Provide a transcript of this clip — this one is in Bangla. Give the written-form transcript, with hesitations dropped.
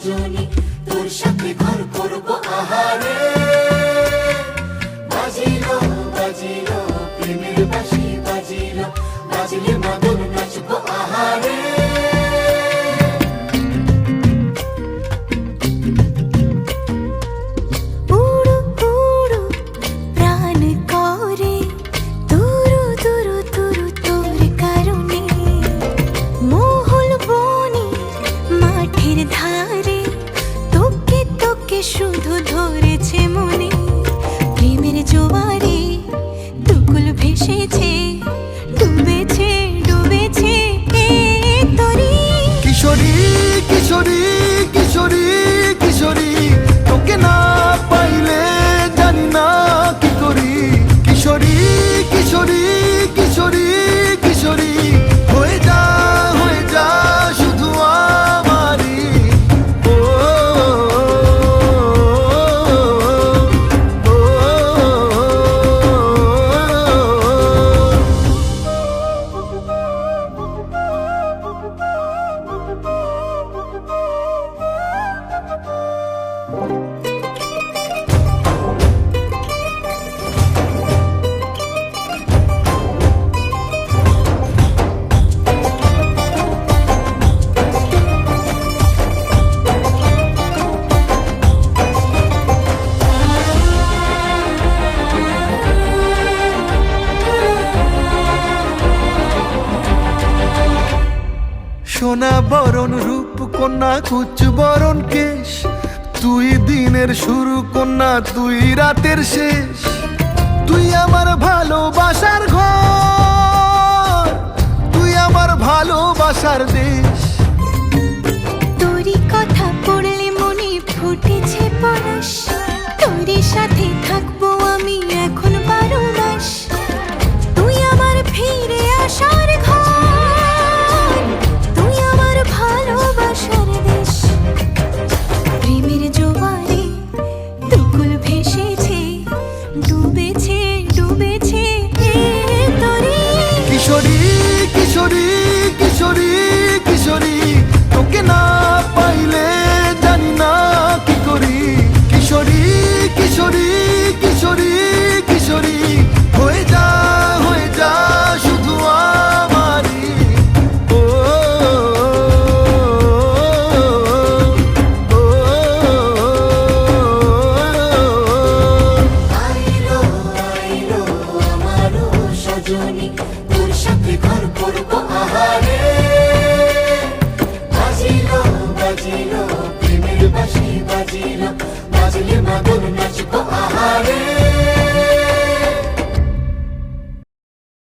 সজনী, তোর সাথে ঘর করব আহারে। বাজিলো বাজিলো প্রেমের বাঁশি, বাজিলো বাজলে মাদল নাচব আহারে। শুধু ধরেছে মনে প্রেমের জোয়ারে, দুকুল ভেসেছে, ডুবেছে ডুবেছে তরি। কিশোরী কিশোরী কিশোরী কিশোরী, তোকে না পাইলে জানি না কি করি। কিশোরী কিশোরী কিশোরী কিশোরী, হয়ে যা শুধু আমারই। ও সোনা বরণ রূপ কন্যা, কুচ বরণ কেশ, তুই দিনের শুরু কন্যা, তুই রাতের শেষ। তুই আমার ভালোবাসার ঘর, তুই আমার ভালোবাসার দেশ। তোরই কথা পড়লে মনে ফুটেছে পরশ, তোরই সাথে থাকবো আমি এখন 12 মাস। তুই আমার ফিরে আসার ঘর, তুই আমার ভালোবাসার দেশ। প্রেমের জোয়ারে দুকুল ভেসেছে, ডুবেছে ডুবেছে তরি। কিশোরী কিশোরী কিশোরী কিশোরী, তোকে না পাইলে জানি না কি করি। কিশোরী কিশোরী কিশোরী কিশোরী, হয়ে যা শুধু আমারই। ও আইলো আইলো আমারও সজনী, তোর সাথে ঘর করব আহারে। বাজিলো বাজিলো প্রেমের বাঁশি, বাজিলো বাজলে মাদল নাচব আহারে।